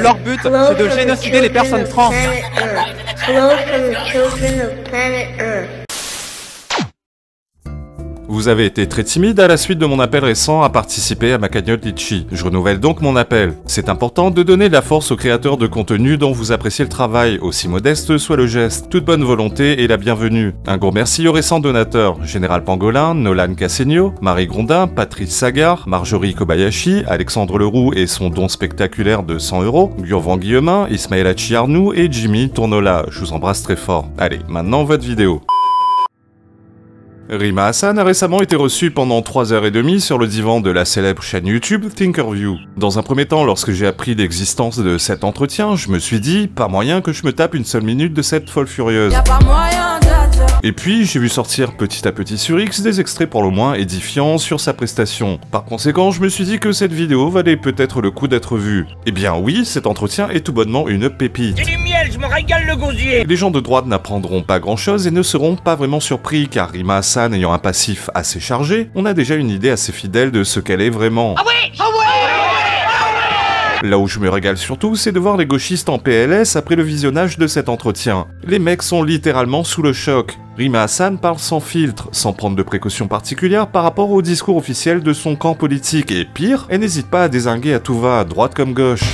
Leur but, c'est de génocider les personnes trans. Vous avez été très timide à la suite de mon appel récent à participer à ma cagnotte Litchi. Je renouvelle donc mon appel. C'est important de donner de la force aux créateurs de contenu dont vous appréciez le travail, aussi modeste soit le geste. Toute bonne volonté est la bienvenue. Un gros merci aux récents donateurs, Général Pangolin, Nolan Cassigno, Marie Grondin, Patrice Sagard, Marjorie Kobayashi, Alexandre Leroux et son don spectaculaire de 100 €, Gurvan Guillemin, Ismaël Hachi-Arnoux et Jimmy Tournola. Je vous embrasse très fort. Allez, maintenant votre vidéo. Rima Hassan a récemment été reçue pendant 3h30 sur le divan de la célèbre chaîne YouTube Thinkerview. Dans un premier temps, lorsque j'ai appris l'existence de cet entretien, je me suis dit, pas moyen que je me tape une seule minute de cette folle furieuse. Et puis, j'ai vu sortir petit à petit sur X des extraits pour le moins édifiants sur sa prestation. Par conséquent, je me suis dit que cette vidéo valait peut-être le coup d'être vue. Eh bien oui, cet entretien est tout bonnement une pépite. C'est du miel, je me régale le gosier. Les gens de droite n'apprendront pas grand chose et ne seront pas vraiment surpris car Rima Hassan ayant un passif assez chargé, on a déjà une idée assez fidèle de ce qu'elle est vraiment. Ah ouais, ah ouais. Là où je me régale surtout, c'est de voir les gauchistes en PLS après le visionnage de cet entretien. Les mecs sont littéralement sous le choc. Rima Hassan parle sans filtre, sans prendre de précautions particulières par rapport au discours officiel de son camp politique, et pire, elle n'hésite pas à dézinguer à tout va, droite comme gauche.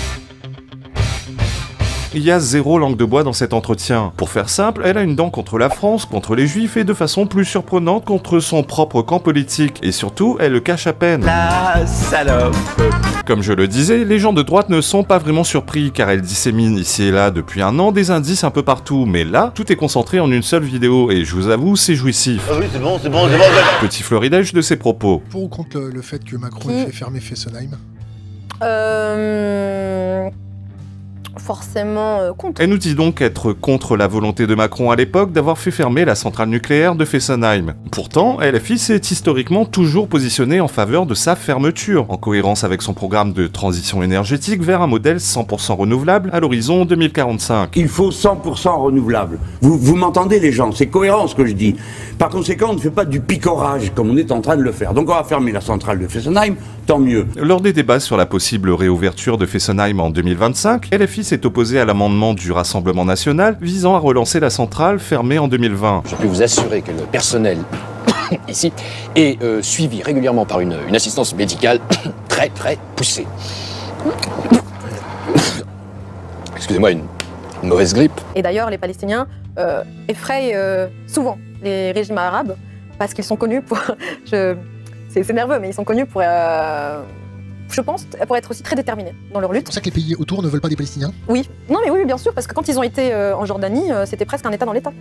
Il y a zéro langue de bois dans cet entretien. Pour faire simple, elle a une dent contre la France, contre les juifs et de façon plus surprenante contre son propre camp politique. Et surtout, elle le cache à peine. La salope. Comme je le disais, les gens de droite ne sont pas vraiment surpris car elle dissémine ici et là depuis un an des indices un peu partout. Mais là, tout est concentré en une seule vidéo et je vous avoue, c'est jouissif. Ah oui, c'est bon, c'est bon, c'est bon. Petit florilège de ses propos. Pour ou contre le fait que Macron ait fait fermer Fessenheim? Forcément contre. Elle nous dit donc être contre la volonté de Macron à l'époque d'avoir fait fermer la centrale nucléaire de Fessenheim. Pourtant, LFI s'est historiquement toujours positionné en faveur de sa fermeture, en cohérence avec son programme de transition énergétique vers un modèle 100% renouvelable à l'horizon 2045. Il faut 100% renouvelable. Vous m'entendez les gens, c'est cohérent ce que je dis. Par conséquent, on ne fait pas du picorage comme on est en train de le faire. Donc on va fermer la centrale de Fessenheim, tant mieux. Lors des débats sur la possible réouverture de Fessenheim en 2025, LFI s'est opposé à l'amendement du Rassemblement National visant à relancer la centrale fermée en 2020. Je peux vous assurer que le personnel ici est suivi régulièrement par une assistance médicale très poussée. Excusez-moi, une mauvaise grippe. Et d'ailleurs, les Palestiniens effrayent souvent les régimes arabes parce qu'ils sont connus pour... C'est nerveux, mais ils sont connus pour... je pense, pour être aussi très déterminés dans leur lutte. C'est pour ça que les pays autour ne veulent pas des Palestiniens? Oui, non mais oui, bien sûr, parce que quand ils ont été en Jordanie, c'était presque un État dans l'État.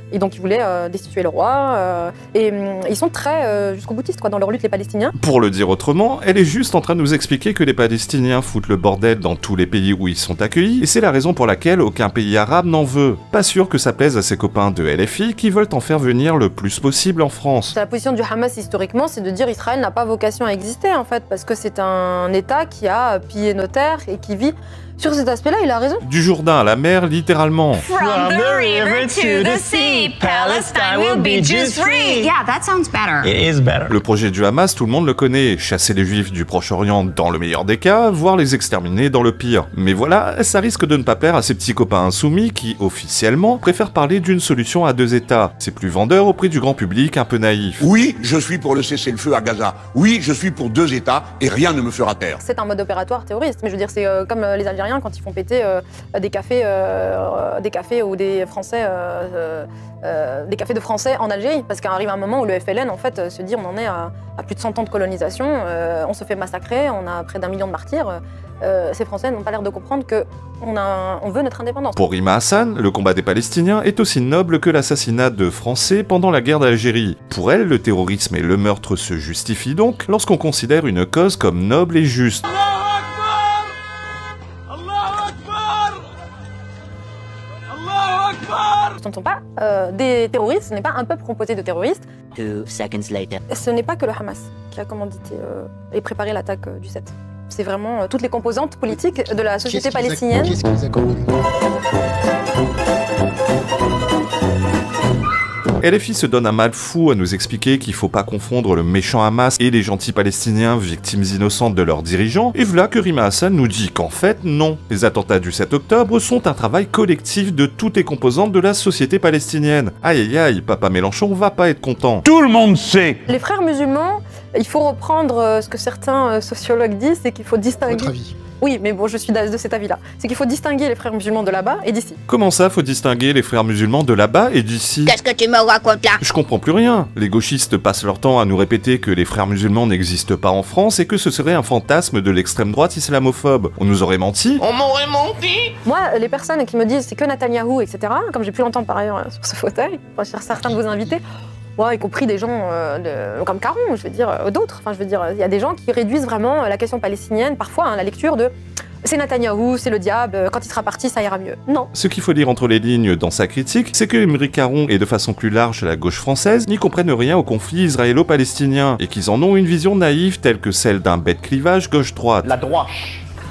Et donc ils voulaient destituer le roi, et ils sont très jusqu'au boutiste quoi, dans leur lutte, les Palestiniens. Pour le dire autrement, elle est juste en train de nous expliquer que les Palestiniens foutent le bordel dans tous les pays où ils sont accueillis, et c'est la raison pour laquelle aucun pays arabe n'en veut. Pas sûr que ça plaise à ses copains de LFI qui veulent en faire venir le plus possible en France. La position du Hamas historiquement, c'est de dire Israël n'a pas vocation à exister en fait, parce que c'est un État qui a pillé nos terres et qui vit. Sur cet aspect-là, il a raison. Du Jourdain à la mer, littéralement. From the river to the sea, Palestine will be Jews free. Yeah, that sounds better. It is better. Le projet du Hamas, tout le monde le connaît. Chasser les juifs du Proche-Orient dans le meilleur des cas, voire les exterminer dans le pire. Mais voilà, ça risque de ne pas plaire à ces petits copains insoumis qui, officiellement, préfèrent parler d'une solution à deux États. C'est plus vendeur auprès du grand public un peu naïf. Oui, je suis pour le cessez-le-feu à Gaza. Oui, je suis pour deux États et rien ne me fera taire. C'est un mode opératoire terroriste, mais je veux dire, c'est comme les Algériens quand ils font péter des cafés ou des Français, des cafés de Français en Algérie, parce qu'arrive un moment où le FLN en fait se dit on en est à plus de 100 ans de colonisation, on se fait massacrer, on a près d'1 million de martyrs. Ces Français n'ont pas l'air de comprendre qu'on veut notre indépendance. Pour Rima Hassan, le combat des Palestiniens est aussi noble que l'assassinat de Français pendant la guerre d'Algérie. Pour elle, le terrorisme et le meurtre se justifient donc lorsqu'on considère une cause comme noble et juste. Ce ne sont pas des terroristes, ce n'est pas un peuple composé de terroristes. 2 seconds later. Ce n'est pas que le Hamas qui a commandité et préparé l'attaque du 7. C'est vraiment toutes les composantes politiques de la société palestinienne. Qu'est-ce qu'ils accordent? LFI se donne un mal fou à nous expliquer qu'il faut pas confondre le méchant Hamas et les gentils palestiniens victimes innocentes de leurs dirigeants, et voilà que Rima Hassan nous dit qu'en fait, non. Les attentats du 7 octobre sont un travail collectif de toutes les composantes de la société palestinienne. Aïe aïe aïe, Papa Mélenchon va pas être content. Tout le monde sait. Les frères musulmans, il faut reprendre ce que certains sociologues disent, c'est qu'il faut distinguer... Votre avis? Oui, mais bon, je suis de cet avis-là. C'est qu'il faut distinguer les frères musulmans de là-bas et d'ici. Comment ça, faut distinguer les frères musulmans de là-bas et d'ici? Qu'est-ce que tu me racontes là? Je comprends plus rien. Les gauchistes passent leur temps à nous répéter que les frères musulmans n'existent pas en France et que ce serait un fantasme de l'extrême droite islamophobe. On nous aurait menti? On m'aurait menti. Moi, les personnes qui me disent c'est que Netanyahou, etc., comme j'ai pu l'entendre par ailleurs sur ce fauteuil, enfin, sur certains de vos invités, ouais, y compris des gens comme Caron, je veux dire, d'autres. Enfin, je veux dire, il y a des gens qui réduisent vraiment la question palestinienne, parfois, la lecture de c'est Netanyahou, c'est le diable, quand il sera parti, ça ira mieux. Non. Ce qu'il faut lire entre les lignes dans sa critique, c'est que Aymeric Caron et de façon plus large la gauche française n'y comprennent rien au conflit israélo-palestinien et qu'ils en ont une vision naïve telle que celle d'un bête clivage gauche-droite. La droite.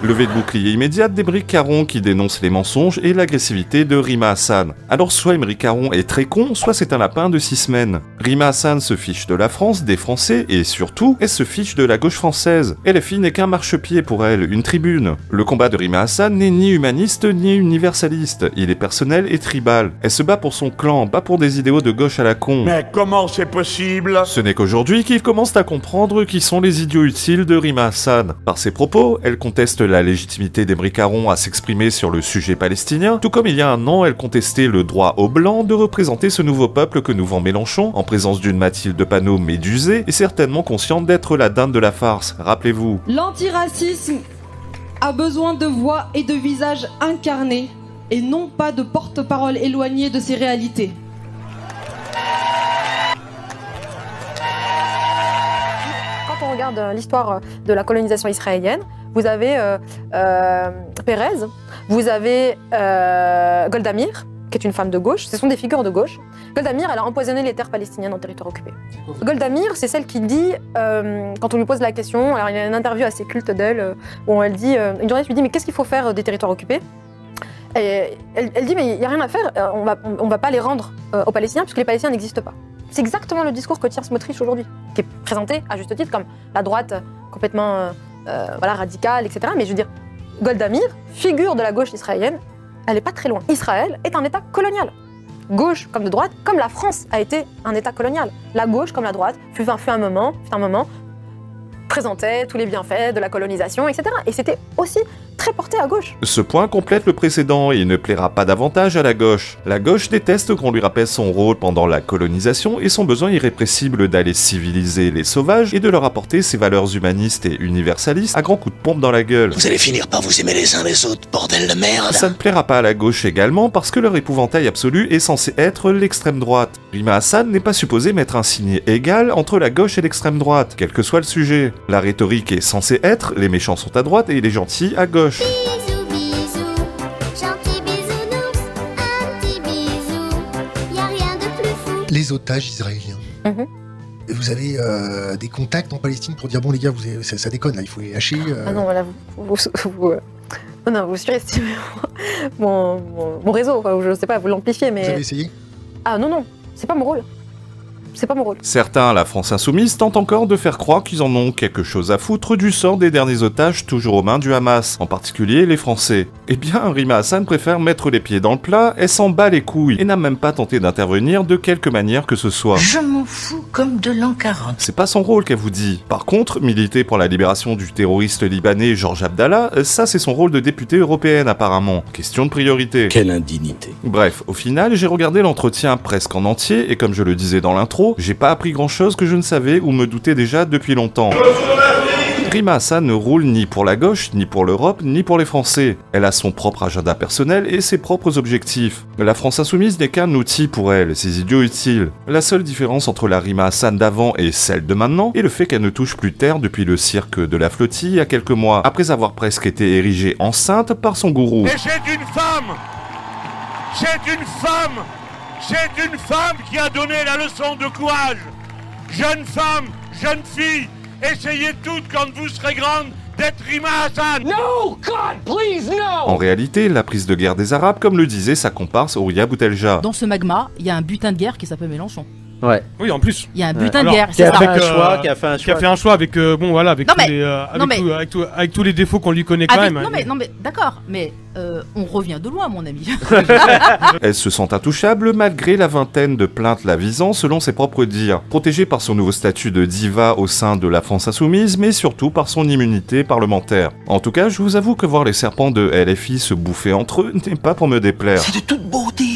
Levée de bouclier immédiate d'Aymeric Caron qui dénonce les mensonges et l'agressivité de Rima Hassan. Alors soit Aymeric Caron est très con, soit c'est un lapin de 6 semaines. Rima Hassan se fiche de la France, des Français, et surtout, elle se fiche de la gauche française. LFI n'est qu'un marchepied pour elle, une tribune. Le combat de Rima Hassan n'est ni humaniste ni universaliste, il est personnel et tribal. Elle se bat pour son clan, pas pour des idéaux de gauche à la con. Mais comment c'est possible? Ce n'est qu'aujourd'hui qu'ils commencent à comprendre qui sont les idiots utiles de Rima Hassan. Par ses propos, elle conteste la légitimité d'Aymeric Caron à s'exprimer sur le sujet palestinien, tout comme il y a un an, elle contestait le droit aux Blancs de représenter ce nouveau peuple que nous vend Mélenchon, en présence d'une Mathilde Panot médusée et certainement consciente d'être la dinde de la farce, rappelez-vous. L'antiracisme a besoin de voix et de visages incarnés, et non pas de porte-parole éloignés de ses réalités. Quand on regarde l'histoire de la colonisation israélienne, vous avez Pérez, vous avez Golda Meir, qui est une femme de gauche, ce sont des figures de gauche. Golda Meir, elle a empoisonné les terres palestiniennes en territoire occupé. Golda Meir, c'est celle qui dit, quand on lui pose la question, alors il y a une interview assez culte d'elle, où elle dit, une journaliste lui dit, mais qu'est-ce qu'il faut faire des territoires occupés? Et elle dit, mais il n'y a rien à faire, on va pas les rendre aux Palestiniens, puisque les Palestiniens n'existent pas. C'est exactement le discours que tient Smotrich aujourd'hui, qui est présenté, à juste titre, comme la droite complètement voilà, radicale, etc. Mais je veux dire, Golda Meir, figure de la gauche israélienne, elle n'est pas très loin. Israël est un État colonial. Gauche comme de droite, comme la France a été un État colonial. La gauche comme la droite fut un moment, présentait tous les bienfaits de la colonisation, etc. Et c'était aussi très porté à gauche. Ce point complète le précédent et ne plaira pas davantage à la gauche. La gauche déteste qu'on lui rappelle son rôle pendant la colonisation et son besoin irrépressible d'aller civiliser les sauvages et de leur apporter ses valeurs humanistes et universalistes à grands coups de pompe dans la gueule. Vous allez finir par vous aimer les uns les autres, bordel de merde. Ça ne plaira pas à la gauche également parce que leur épouvantail absolu est censé être l'extrême droite. Rima Hassan n'est pas supposée mettre un signe égal entre la gauche et l'extrême droite, quel que soit le sujet. La rhétorique est censée être les méchants sont à droite et les gentils à gauche. Bisous, bisous, gentil bisounours, un petit bisou, y a rien de plus fou. Les otages israéliens. Vous avez des contacts en Palestine pour dire bon les gars, ça déconne là, il faut les lâcher. Ah non, voilà, vous surestimez mon réseau, quoi, je sais pas, vous l'amplifiez, mais... Vous avez essayé? Ah non, c'est pas mon rôle. C'est pas mon rôle. Certains, la France insoumise, tentent encore de faire croire qu'ils en ont quelque chose à foutre du sort des derniers otages toujours aux mains du Hamas, en particulier les Français. Eh bien, Rima Hassan préfère mettre les pieds dans le plat, elle s'en bat les couilles, et n'a même pas tenté d'intervenir de quelque manière que ce soit. Je m'en fous comme de l'an 40. C'est pas son rôle qu'elle vous dit. Par contre, militer pour la libération du terroriste libanais Georges Abdallah, ça c'est son rôle de députée européenne apparemment. Question de priorité. Quelle indignité. Bref, au final, j'ai regardé l'entretien presque en entier, et comme je le disais dans l'intro, j'ai pas appris grand chose que je ne savais ou me doutais déjà depuis longtemps. Rima Hassan ne roule ni pour la gauche, ni pour l'Europe, ni pour les Français. Elle a son propre agenda personnel et ses propres objectifs. La France insoumise n'est qu'un outil pour elle, ses idiots utiles. La seule différence entre la Rima Hassan d'avant et celle de maintenant est le fait qu'elle ne touche plus terre depuis le cirque de la flottille il y a quelques mois, après avoir presque été érigée enceinte par son gourou. Et c'est une femme! C'est une femme! C'est une femme qui a donné la leçon de courage. Jeune femme, jeune fille, essayez toutes quand vous serez grande d'être Rima Hassan. No, God, please, no. En réalité, la prise de guerre des Arabes, comme le disait sa comparse Ouria Boutelja. Dans ce magma, il y a un butin de guerre qui s'appelle Mélenchon. Ouais. Oui, en plus. Il y a un butin de guerre, qui a fait un choix, qui a fait un choix avec bon voilà avec avec tous les défauts qu'on lui connaît quand même. Non mais d'accord, mais on revient de loin, mon ami. Elle se sent intouchable malgré la vingtaine de plaintes la visant selon ses propres dires. Protégée par son nouveau statut de diva au sein de la France insoumise, mais surtout par son immunité parlementaire. En tout cas, je vous avoue que voir les serpents de LFI se bouffer entre eux n'est pas pour me déplaire. C'est de toute beauté.